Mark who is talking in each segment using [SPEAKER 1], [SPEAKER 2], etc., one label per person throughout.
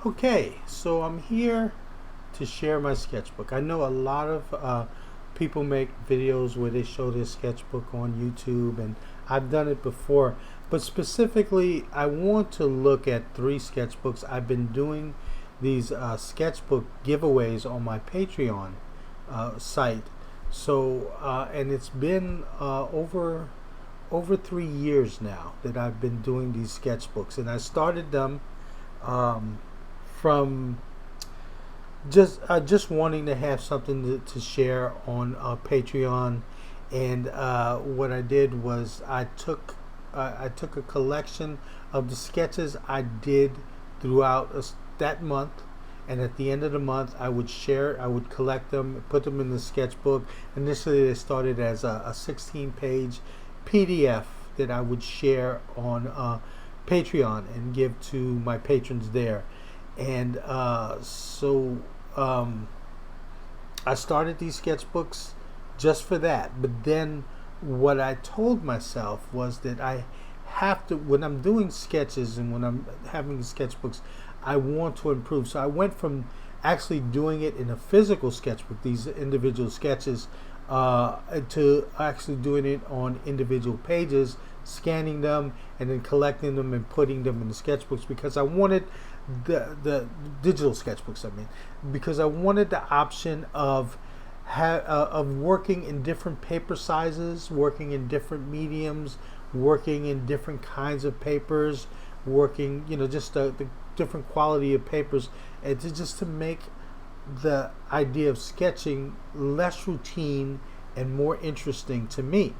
[SPEAKER 1] Okay, so I'm here to share my sketchbook. I know a lot of people make videos where they show their sketchbook on YouTube, and I've done it before. But specifically, I want to look at three sketchbooks. I've been doing these sketchbook giveaways on my Patreon site. And it's been over 3 years now that I've been doing these sketchbooks, and I started them um, from just wanting to have something to share on Patreon. And what I did was I took a collection of the sketches I did throughout that month, and at the end of the month I would collect them, put them in the sketchbook. Initially they started as a 16-page PDF that I would share on Patreon and give to my patrons there. And I started these sketchbooks just for that. But then what I told myself was that I have to, when I'm doing sketches and when I'm having sketchbooks, I want to improve. So I went from actually doing it in a physical sketchbook, these individual sketches, to actually doing it on individual pages, scanning them, and then collecting them and putting them in the sketchbooks, because I wanted the digital sketchbooks. Because I wanted the option of working in different paper sizes, working in different mediums, working in different kinds of papers, working, just the different quality of papers, and to make the idea of sketching less routine and more interesting to me.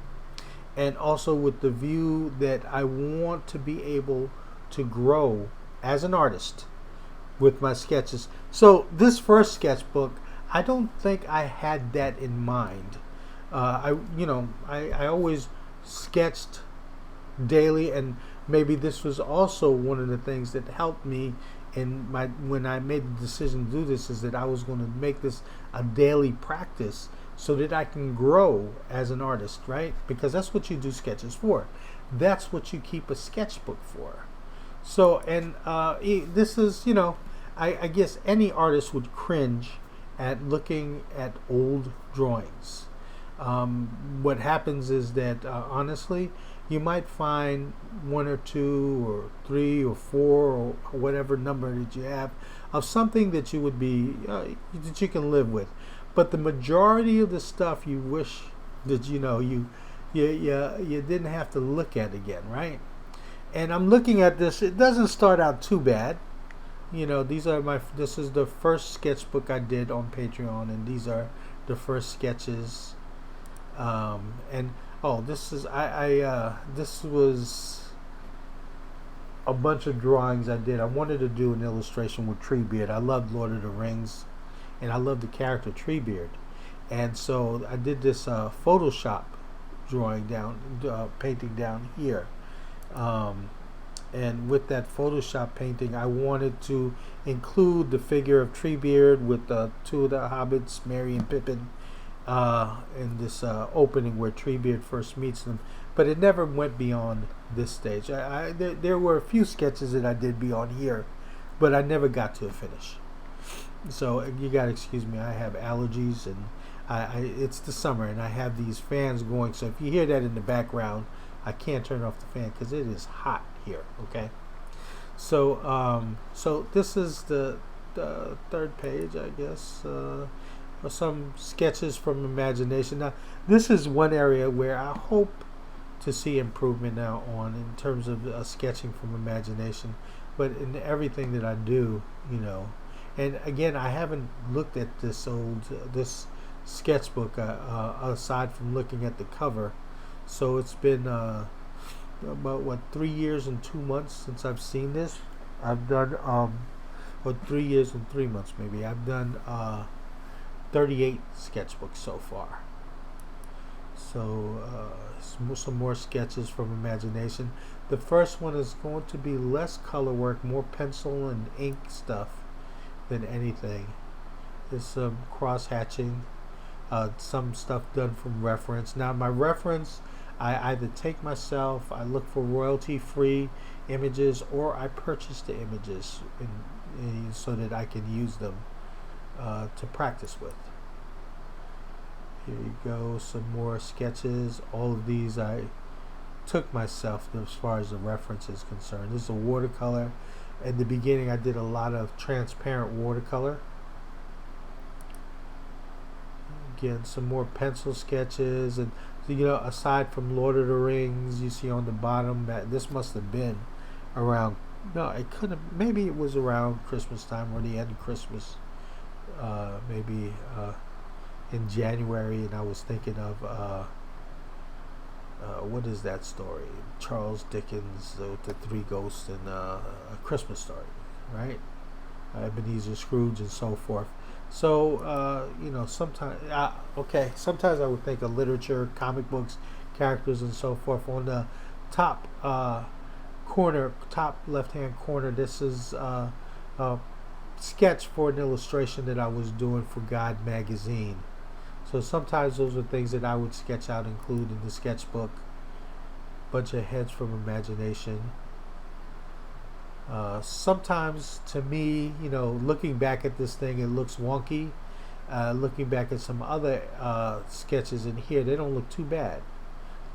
[SPEAKER 1] And also with the view that I want to be able to grow as an artist with my sketches. So this first sketchbook, I don't think I had that in mind. I always sketched daily, and maybe this was also one of the things that helped me in when I made the decision to do this, is that I was going to make this a daily practice so that I can grow as an artist, right? Because that's what you do sketches for. That's what you keep a sketchbook for. So, and this is, I guess any artist would cringe at looking at old drawings. What happens is that, honestly, you might find one or two or three or four or whatever number that you have of something that you would be that you can live with. But the majority of the stuff you wish that you didn't have to look at again, right? And I'm looking at this. It doesn't start out too bad. This is the first sketchbook I did on Patreon, and these are the first sketches. This was a bunch of drawings I did. I wanted to do an illustration with Treebeard. I loved Lord of the Rings, and I loved the character Treebeard. And so I did this Photoshop painting down here. And with that Photoshop painting, I wanted to include the figure of Treebeard with two of the hobbits, Merry and Pippin, in this opening where Treebeard first meets them. But it never went beyond this stage. There were a few sketches that I did beyond here, but I never got to a finish. So you gotta excuse me. I have allergies, and it's the summer, and I have these fans going. So if you hear that in the background, I can't turn off the fan because it is hot here. Okay. So this is the third page, I guess. Some sketches from imagination. Now, this is one area where I hope to see improvement now on in terms of sketching from imagination. But in everything that I do, and again, I haven't looked at this sketchbook aside from looking at the cover. So it's been about 3 years and 2 months since I've seen this. I've done 3 years and 3 months maybe. I've done 38 sketchbooks so far. So some more sketches from imagination. The first one is going to be less color work, more pencil and ink stuff than anything. There's some cross hatching, some stuff done from reference. Now my reference, I either take myself, I look for royalty-free images, or I purchase the images so that I can use them to practice with. Here you go, some more sketches. All of these I took myself as far as the reference is concerned. This is a watercolor. In the beginning, I did a lot of transparent watercolor. Again, some more pencil sketches, and aside from Lord of the Rings, you see on the bottom that this must have been around. No, it couldn't. Maybe it was around Christmas time or the end of Christmas. Maybe in January, and I was thinking of what is that story? Charles Dickens, the Three Ghosts, and A Christmas Story, right? Ebenezer Scrooge, and so forth. So sometimes sometimes I would think of literature, comic books, characters, and so forth. On the top top left-hand corner, this is a sketch for an illustration that I was doing for God magazine. So sometimes those are things that I would sketch out, include in the sketchbook. Bunch of heads from imagination. Sometimes, to me, looking back at this thing, it looks wonky. Looking back at some other sketches in here, they don't look too bad.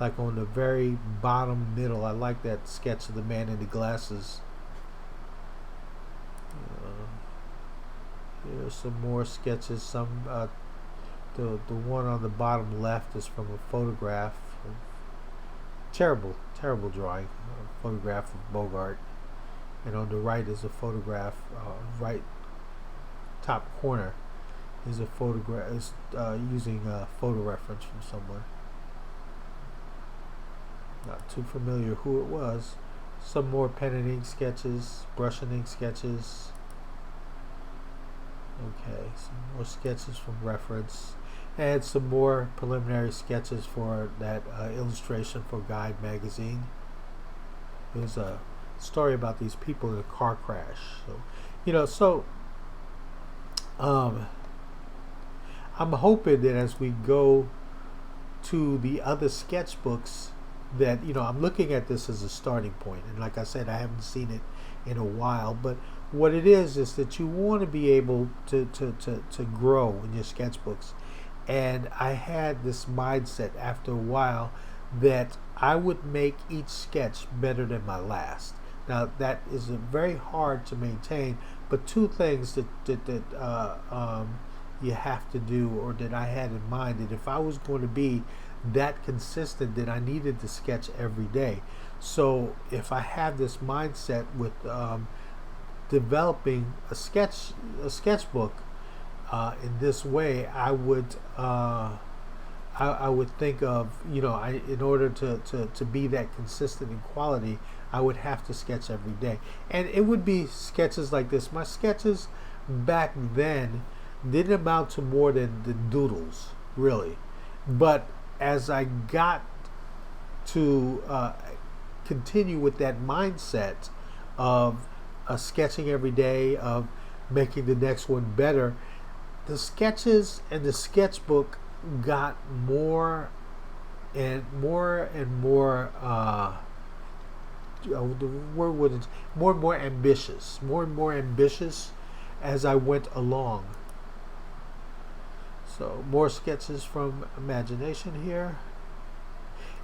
[SPEAKER 1] Like on the very bottom middle, I like that sketch of the man in the glasses. Here's some more sketches. The one on the bottom left is from a photograph. Terrible drawing. A photograph of Bogart. And on the right is a photograph. Right top corner is a photograph. Is using a photo reference from someone. Not too familiar who it was. Some more pen and ink sketches, brush and ink sketches. Okay, some more sketches from reference. And some more preliminary sketches for that illustration for Guide magazine. There's a story about these people in a car crash. So, I'm hoping that as we go to the other sketchbooks, that I'm looking at this as a starting point. And like I said, I haven't seen it in a while, but what it is that you want to be able to grow in your sketchbooks. And I had this mindset after a while that I would make each sketch better than my last. Now that is very hard to maintain, but two things that you have to do, or that I had in mind, that if I was going to be that consistent, that I needed to sketch every day. So if I have this mindset with developing a sketchbook in this way, I would think of in order to be that consistent in quality, I would have to sketch every day, and it would be sketches like this. My sketches back then didn't amount to more than the doodles, really, but as I got to continue with that mindset of sketching every day, of making the next one better, the sketches and the sketchbook got more and more ambitious as I went along. So more sketches from imagination here.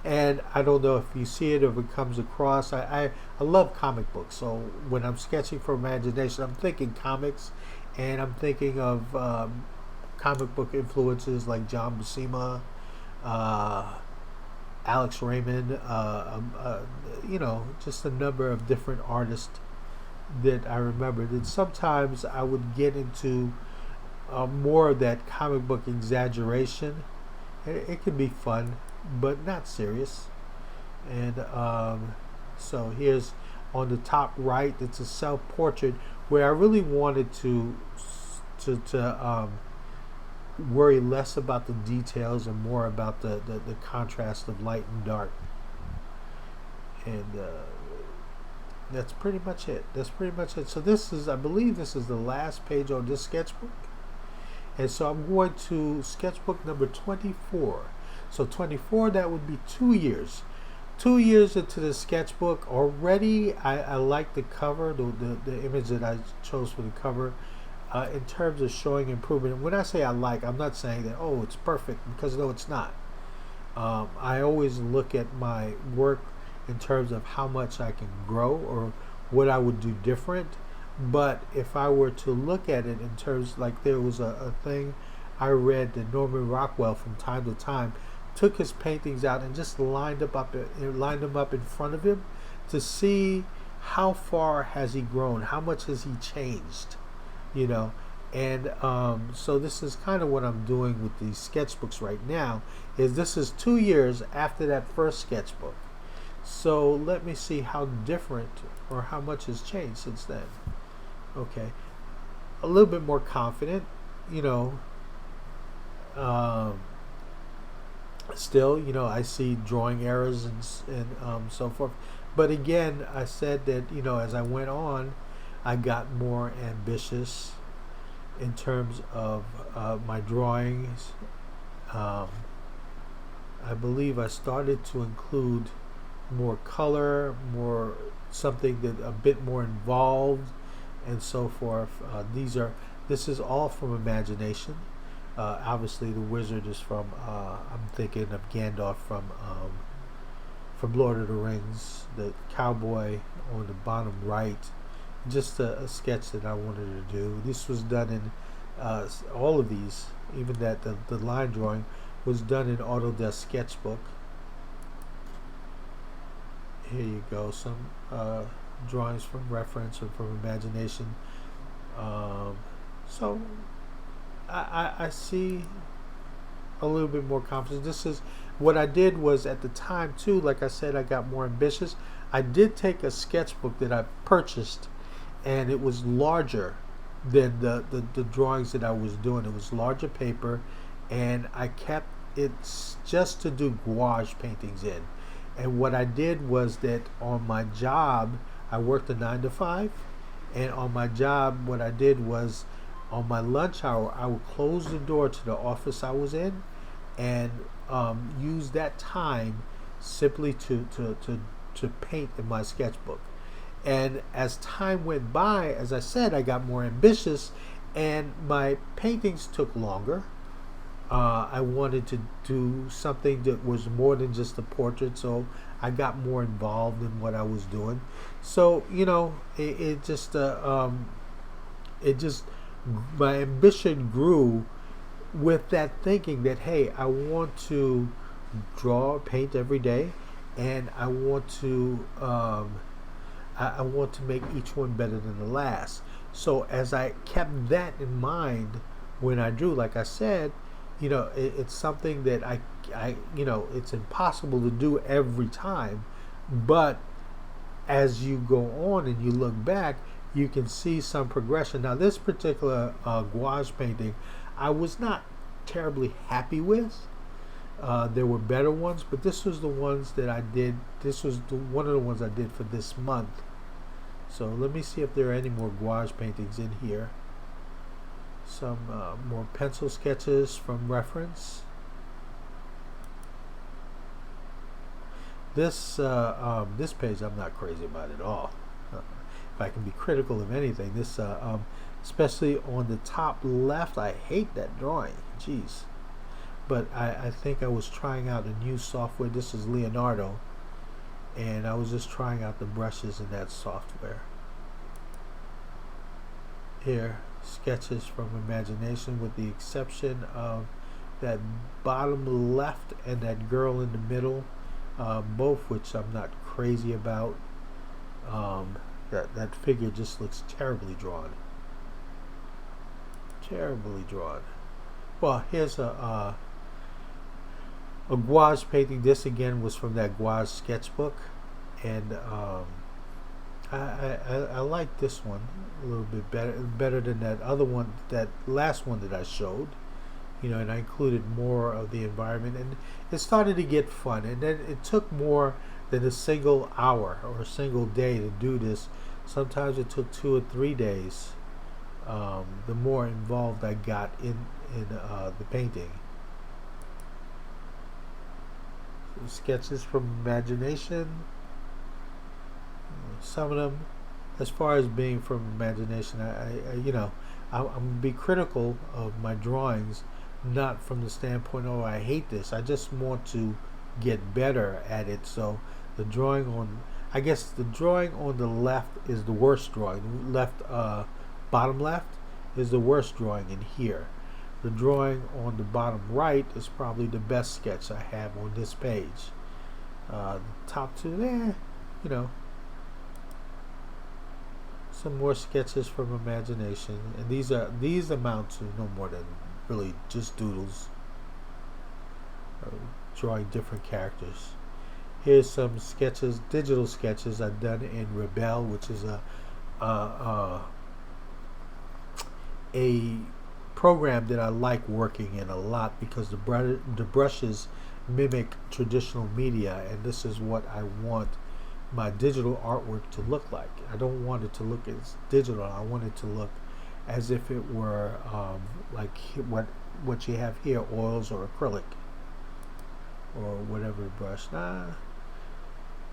[SPEAKER 1] And I don't know if you see it or if it comes across. I love comic books. So when I'm sketching for imagination, I'm thinking comics, and I'm thinking of comic book influences like John Buscema, Alex Raymond, just a number of different artists that I remembered. And sometimes I would get into more of that comic book exaggeration. It can be fun, but not serious. And so here's on the top right, it's a self-portrait where I really wanted to worry less about the details and more about the contrast of light and dark. And that's pretty much it. So I believe this is the last page on this sketchbook. And so I'm going to sketchbook number 24. So 24, that would be 2 years. 2 years into the sketchbook already. I like the cover, the image that I chose for the cover. In terms of showing improvement, when I say I like, I'm not saying that, oh, it's perfect, because no, it's not. I always look at my work in terms of how much I can grow or what I would do different. But if I were to look at it in terms, like there was a thing I read that Norman Rockwell from time to time took his paintings out and just lined them up in front of him to see how far has he grown, how much has he changed, you know. And so this is kind of what I'm doing with these sketchbooks right now. Is this is 2 years after that first sketchbook. So let me see how different or how much has changed since then. Okay, a little bit more confident, you know. Still, you know, I see drawing errors and so forth. But again, I said that, you know, as I went on, I got more ambitious in terms of my drawings. I believe I started to include more color, more something that a bit more involved, and so forth. This is all from imagination. Obviously, the wizard is from. I'm thinking of Gandalf from Lord of the Rings. The cowboy on the bottom right. Just a sketch that I wanted to do. This was done in all of these. Even that the line drawing was done in Autodesk Sketchbook. Here you go. Some drawings from reference or from imagination. So I see a little bit more confidence. This is what I did was at the time too. Like I said, I got more ambitious. I did take a sketchbook that I purchased, and it was larger than the drawings that I was doing. It was larger paper, and I kept it just to do gouache paintings in. And what I did was that on my job, I worked a 9 to 5, and on my job, what I did was on my lunch hour, I would close the door to the office I was in, and use that time simply to paint in my sketchbook. And as time went by, as I said, I got more ambitious, and my paintings took longer. I wanted to do something that was more than just a portrait, so I got more involved in what I was doing. So, you know, it just my ambition grew with that thinking that, hey, I want to draw, paint every day, and I want to make each one better than the last. So as I kept that in mind when I drew, like I said, you know, it's something that I you know, it's impossible to do every time, but as you go on and you look back, you can see some progression. Now, this particular gouache painting, I was not terribly happy with. There were better ones, but this was the ones that I did. This was one of the ones I did for this month. So let me see if there are any more gouache paintings in here. Some more pencil sketches from reference. This page I'm not crazy about at all. If I can be critical of anything, this especially on the top left, I hate that drawing. Jeez. But I think I was trying out a new software. This is Leonardo, and I was just trying out the brushes in that software. Here, sketches from imagination, with the exception of that bottom left and that girl in the middle, both which I'm not crazy about. That figure just looks terribly drawn. Terribly drawn. Well, here's a gouache painting. This again was from that gouache sketchbook, and I like this one a little bit better than that other one, that last one that I showed. You know, and I included more of the environment, and it started to get fun. And then it took more than a single hour or a single day to do this. Sometimes it took 2 or 3 days. The more involved I got in the painting. sketches from imagination. Some of them, as far as being from imagination, I'm gonna be critical of my drawings, not from the standpoint, oh, I hate this. I just want to get better at it. So the drawing on, I guess the drawing on the left is the worst drawing. Left, bottom left is the worst drawing in here. The drawing on the bottom right is probably the best sketch I have on this page. The top two, you know, some more sketches from imagination, and these amount to no more than really just doodles, drawing different characters. Here's some sketches, digital sketches I've done in Rebel, which is a program that I like working in a lot because the brushes mimic traditional media, and this is what I want my digital artwork to look like. I don't want it to look as digital. I want it to look as if it were like what you have here, oils or acrylic or whatever brush.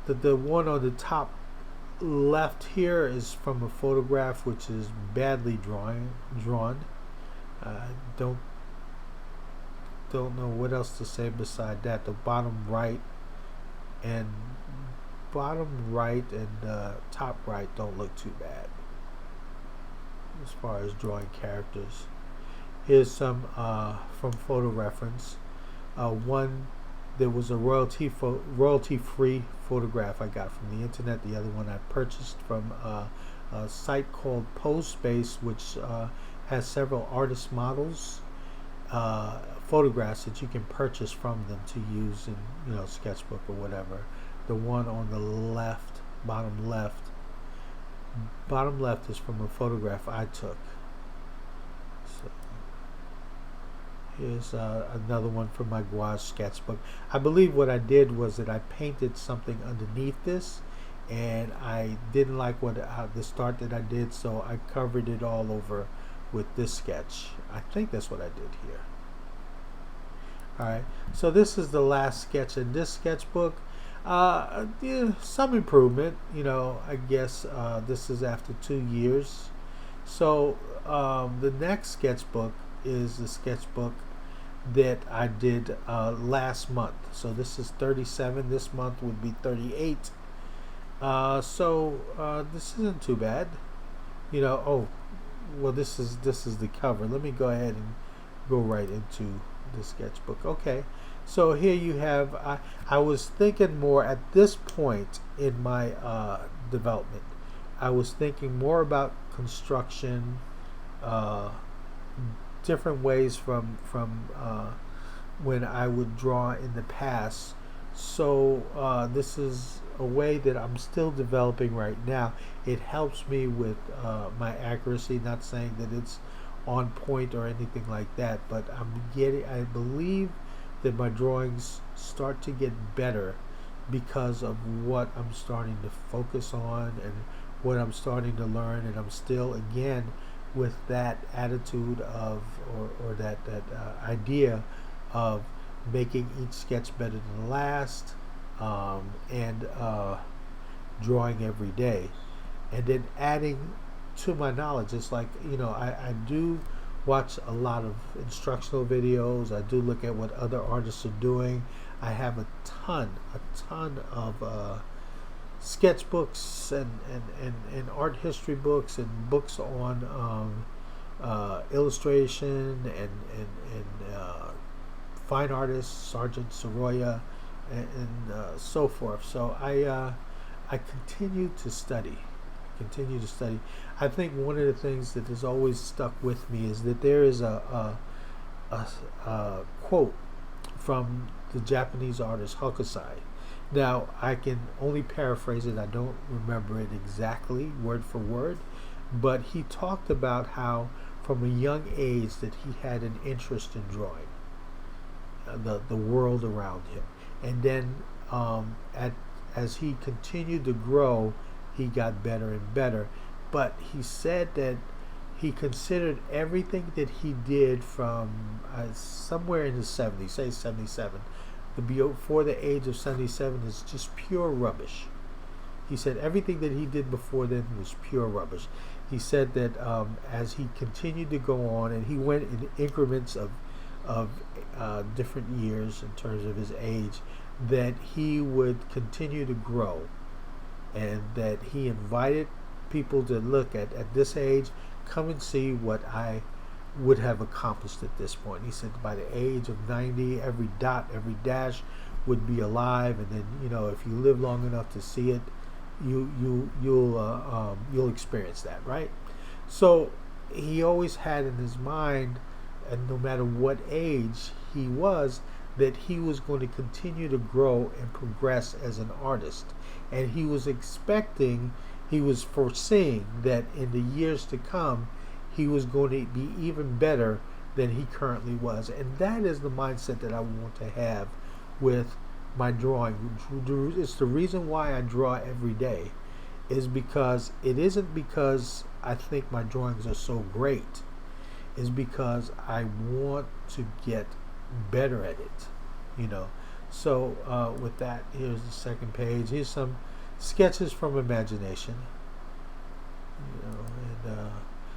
[SPEAKER 1] The one on the top left here is from a photograph which is badly drawn. Don't know what else to say beside that. The bottom right and top right don't look too bad as far as drawing characters. Here's some from photo reference. One, there was a royalty-free photograph I got from the internet. The other one I purchased from a site called Postspace, which has several artist models, photographs that you can purchase from them to use in sketchbook or whatever. The one on the left, bottom left is from a photograph I took. So here's another one from my gouache sketchbook. I believe what I did was that I painted something underneath this, and I didn't like the start that I did, so I covered it all over with this sketch. I think that's what I did here. Alright, so this is the last sketch in this sketchbook. Some improvement, I guess this is after 2 years. So the next sketchbook is the sketchbook that I did last month. So this is 37. This month would be 38. So this isn't too bad. Oh, well, this is the cover. Let me go ahead and go right into the sketchbook. Okay. So here you have, I was thinking more at this point in my development. I was thinking more about construction, different ways from when I would draw in the past. So this is a way that I'm still developing right now. It helps me with my accuracy, not saying that it's on point or anything like that, but I believe that my drawings start to get better because of what I'm starting to focus on and what I'm starting to learn, and I'm still again with that attitude of or that idea of making each sketch better than the last, and drawing every day, and then adding to my knowledge. It's like I do watch a lot of instructional videos. I do look at what other artists are doing. I have a ton of sketchbooks and art history books and books on illustration and fine artists, Sargent Soroya, and so forth. So I continue to study. I think one of the things that has always stuck with me is that there is a quote from the Japanese artist Hokusai. Now, I can only paraphrase it. I don't remember it exactly word for word, but he talked about how from a young age that he had an interest in drawing the world around him, and then as he continued to grow, he got better and better. But he said that he considered everything that he did from somewhere in the 70s, say 77, before the age of 77 is just pure rubbish. He said everything that he did before then was pure rubbish. He said that as he continued to go on, and he went in increments of different years in terms of his age, that he would continue to grow, and that he invited people to look at this age, come and see what I would have accomplished at this point. He said by the age of 90, every dot, every dash would be alive, and then if you live long enough to see it, you'll experience that, right? So he always had in his mind, and no matter what age he was, that he was going to continue to grow and progress as an artist, and he was foreseeing that in the years to come he was going to be even better than he currently was. And that is the mindset that I want to have with my drawing. It's the reason why I draw every day, is because it isn't because I think my drawings are so great. It's because I want to get better at it, So with that, here's the second page. Here's some sketches from imagination, and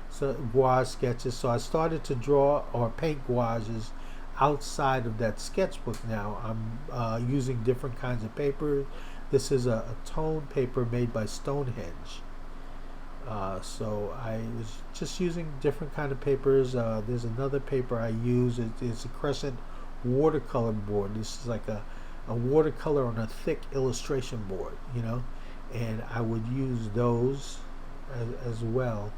[SPEAKER 1] so gouache sketches. So I started to draw or paint gouaches outside of that sketchbook now. I'm using different kinds of paper. This is a tone paper made by Stonehenge. So I was just using different kind of papers. There's another paper I use. It's a Crescent watercolor board. This is like a watercolor on a thick illustration board, and I would use those as well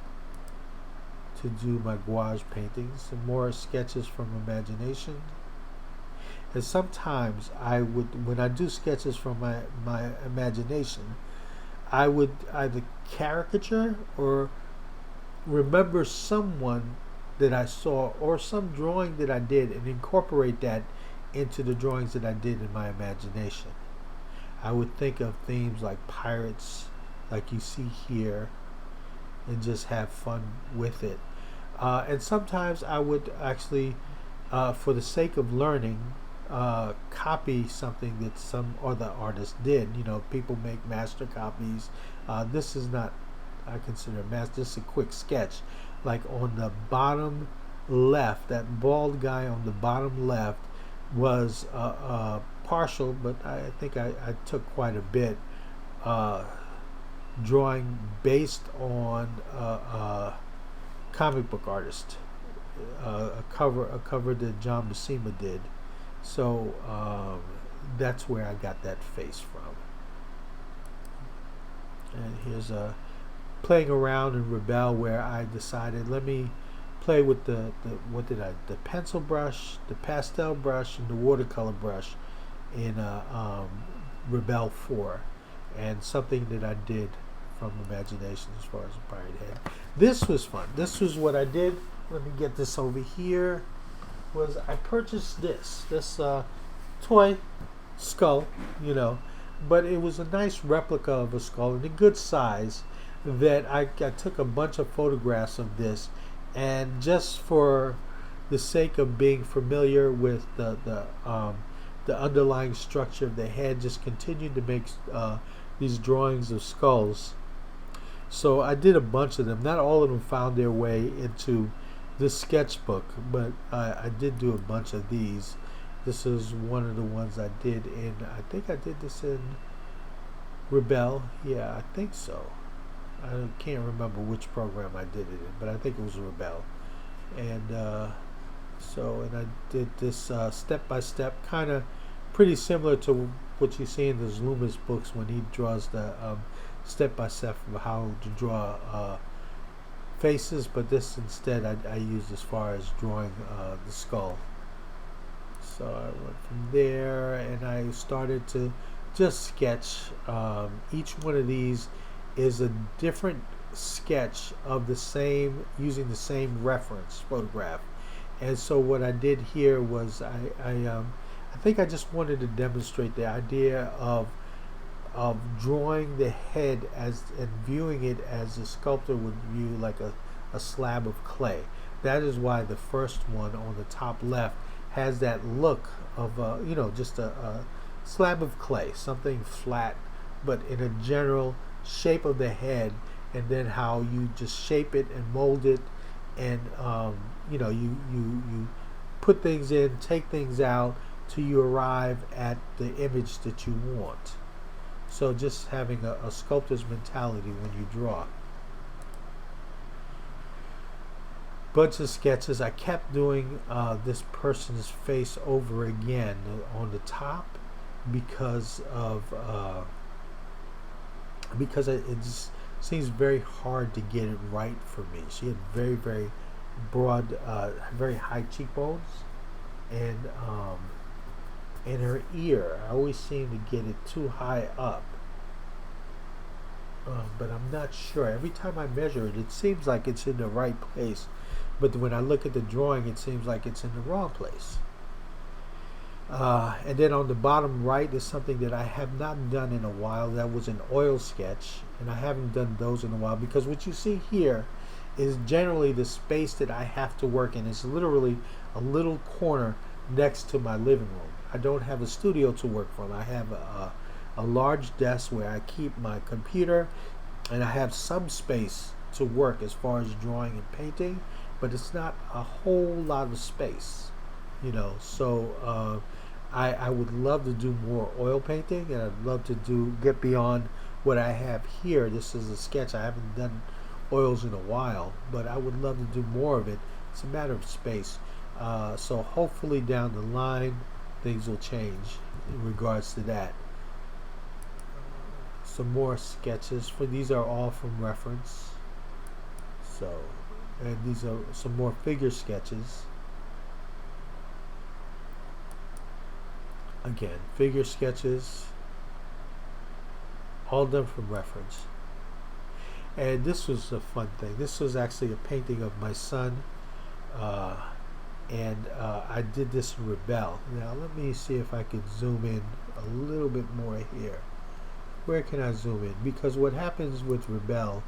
[SPEAKER 1] to do my gouache paintings. Some more sketches from imagination. And sometimes I would, when I do sketches from my imagination, I would either caricature or remember someone that I saw or some drawing that I did and incorporate that into the drawings that I did in my imagination. I would think of themes like pirates, like you see here, and just have fun with it. And sometimes I would actually, for the sake of learning, copy something that some other artist did. People make master copies. This is not, I consider master. This is a quick sketch. Like on the bottom left, that bald guy on the bottom left was partial, but I think I took quite a bit, drawing based on comic book artist, a cover that John Buscema did. So that's where I got that face from. And here's playing around in Rebel, where I decided, let me play with the pencil brush, the pastel brush, and the watercolor brush in Rebel 4, and something that I did from imagination as far as a pirate head. This was fun. This was what I did. Let me get this over here. Was I purchased this toy skull, but it was a nice replica of a skull in a good size, that I took a bunch of photographs of this, and just for the sake of being familiar with the underlying structure of the head, just continued to make these drawings of skulls. So I did a bunch of them. Not all of them found their way into this sketchbook, but I did do a bunch of these. This is one of the ones I did in, I think I did this in Rebel. Yeah, I think so. I can't remember which program I did it in, but I think it was Rebel. And and I did this step by step, kind of pretty similar to what you see in those Loomis books when he draws the step by step of how to draw faces, but this instead I used as far as drawing the skull. So I went from there and I started to just sketch. Each one of these is a different sketch of the same, using the same reference photograph. And so what I did here was I think I just wanted to demonstrate the idea of drawing the head as and viewing it as a sculptor would view like a slab of clay. That is why the first one on the top left has that look of just a slab of clay, something flat, but in a general shape of the head, and then how you just shape it and mold it, and you put things in, take things out, till you arrive at the image that you want. So just having a sculptor's mentality when you draw. Bunch of sketches. I kept doing this person's face over again on the top because it just seems very hard to get it right for me. She had very, very broad, very high cheekbones, and in her ear, I always seem to get it too high up. But I'm not sure. Every time I measure it, it seems like it's in the right place. But when I look at the drawing, it seems like it's in the wrong place. And then on the bottom right is something that I have not done in a while. That was an oil sketch, and I haven't done those in a while, because what you see here is generally the space that I have to work in. It's literally a little corner next to my living room. I don't have a studio to work from. I have a large desk where I keep my computer, and I have some space to work as far as drawing and painting, but it's not a whole lot of space, so I would love to do more oil painting, and I'd love to get beyond what I have here. This is a sketch. I haven't done oils in a while, but I would love to do more of it. It's a matter of space. So hopefully down the line things will change in regards to that. Some more sketches. These are all from reference. So, and these are some more figure sketches. Again, figure sketches, all done from reference. And this was a fun thing. This was actually a painting of my son, and I did this in Rebel. Now let me see if I can zoom in a little bit more here. Where can I zoom in? Because what happens with Rebel,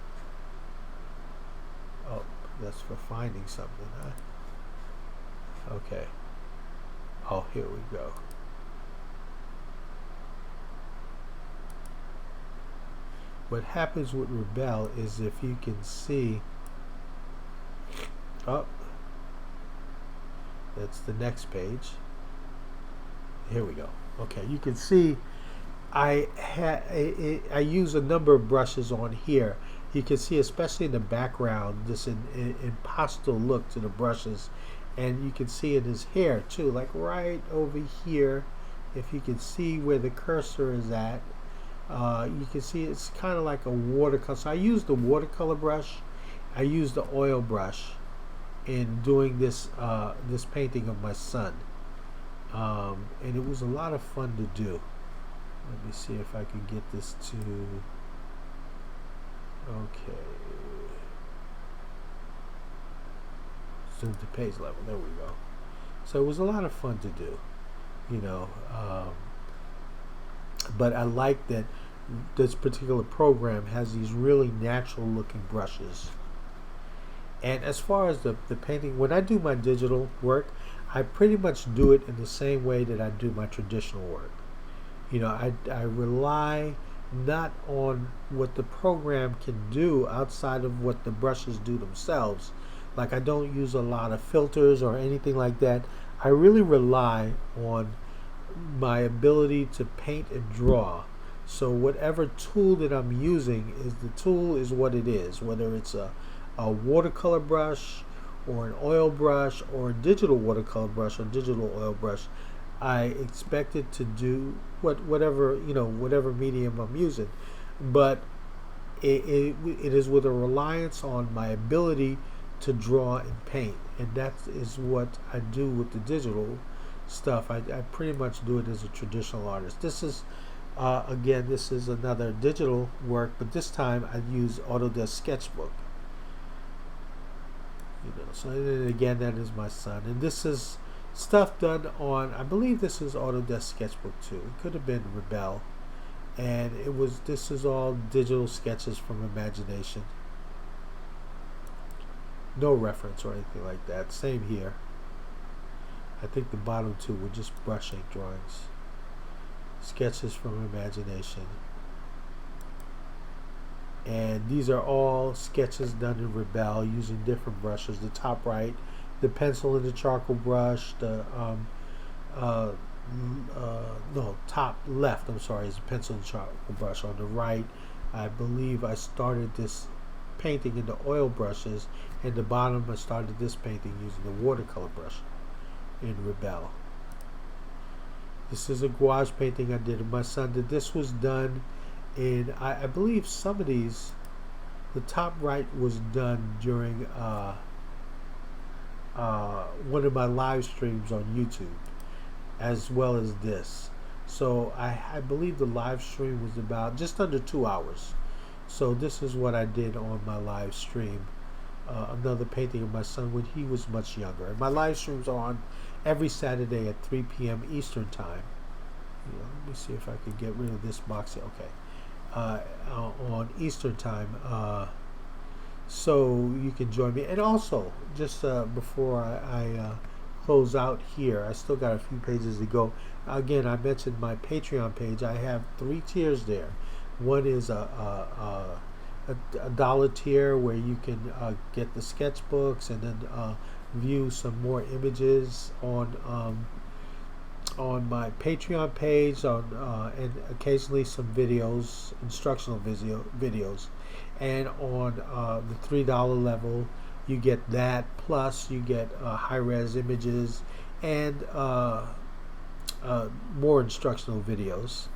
[SPEAKER 1] oh, that's for finding something, huh? Okay. Oh, here we go. What happens with Rebel is, if you can see, oh, that's the next page. Here we go. Okay, you can see I use a number of brushes on here. You can see, especially in the background, this imposter look to the brushes, and you can see in his hair too, like right over here. If you can see where the cursor is at, you can see it's kind of like a watercolor. So I used the watercolor brush. I used the oil brush in doing this this painting of my son, and it was a lot of fun to do. Let me see if I can get this to, okay, zoom to page level. There we go. So it was a lot of fun to do, but I like that this particular program has these really natural looking brushes. And as far as the painting, when I do my digital work, I pretty much do it in the same way that I do my traditional work. I rely not on what the program can do outside of what the brushes do themselves. Like, I don't use a lot of filters or anything like that. I really rely on my ability to paint and draw. So whatever tool that I'm using, the tool is what it is, whether it's a watercolor brush or an oil brush or a digital watercolor brush or digital oil brush. I expect it to do whatever medium I'm using, but it is with a reliance on my ability to draw and paint, and that is what I do with the digital stuff. I pretty much do it as a traditional artist. This is again, this is another digital work, but this time I use Autodesk Sketchbook. So again, that is my son, and this is stuff done on, I believe this is Autodesk Sketchbook too. It could have been Rebel, and this is all digital sketches from imagination. No reference or anything like that. Same here. I think the bottom two were just brush ink drawings. Sketches from imagination. And these are all sketches done in Rebel using different brushes. The top right, the pencil and the charcoal brush. The no, top left, I'm sorry, is the pencil and charcoal brush. On the right, I believe I started this painting in the oil brushes, and the bottom I started this painting using the watercolor brush in Rebel. This is a gouache painting I did of my son. This was done in, I believe some of these, the top right was done during one of my live streams on YouTube, as well as this. So I believe the live stream was about just under 2 hours. So this is what I did on my live stream. Another painting of my son when he was much younger. And my live streams are on every Saturday at 3 p.m. Eastern Time. Let me see if I can get rid of this box here. Okay. On Eastern Time. So you can join me. And also, just before I close out here, I still got a few pages to go. Again, I mentioned my Patreon page. I have 3 tiers there. One is a dollar tier where you can get the sketchbooks and then view some more images on my Patreon page, and occasionally some videos, instructional videos. And on the $3 level, you get that, plus you get high-res images and more instructional videos.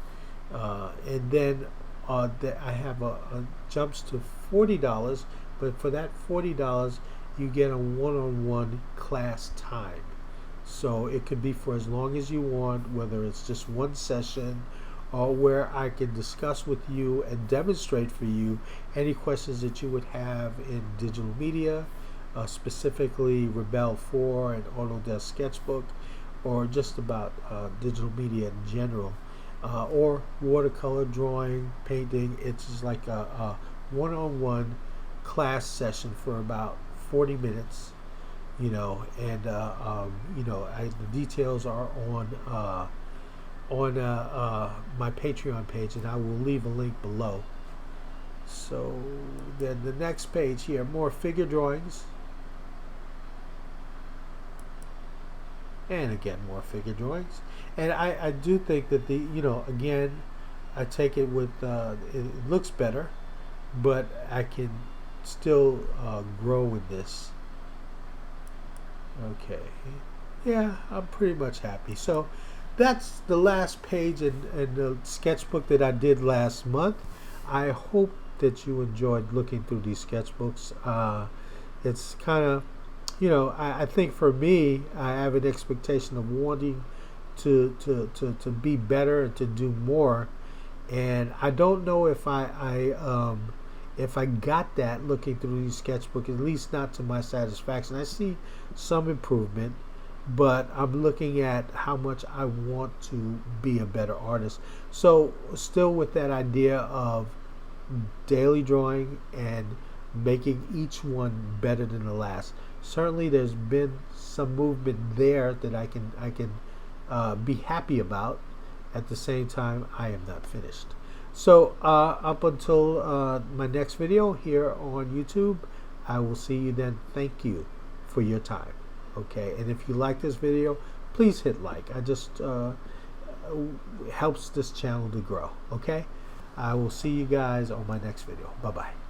[SPEAKER 1] And then I have a jumps to $40, but for that $40, you get a one-on-one class time. So it could be for as long as you want, whether it's just one session or where I can discuss with you and demonstrate for you any questions that you would have in digital media, specifically Rebel 4 and Autodesk Sketchbook, or just about digital media in general, or watercolor drawing, painting. It's just like a one-on-one class session for about 40 minutes. And the details are on my Patreon page, and I will leave a link below. So then the next page here, more figure drawings, and again more figure drawings. And I do think that again, I take it with it looks better, but I can still grow with this. Okay, yeah, I'm pretty much happy. So that's the last page in the sketchbook that I did last month. I hope that you enjoyed looking through these sketchbooks. It's kind of, I think for me, I have an expectation of wanting to be better and to do more. And I don't know if I got that looking through these sketchbooks, at least not to my satisfaction. I see some improvement, but I'm looking at how much I want to be a better artist. So still with that idea of daily drawing and making each one better than the last. Certainly there's been some movement there that I can be happy about. At the same time, I am not finished. So up until my next video here on YouTube, I will see you then. Thank you for your time. Okay, and if you like this video, please hit like. I just helps this channel to grow. Okay, I will see you guys on my next video. Bye bye.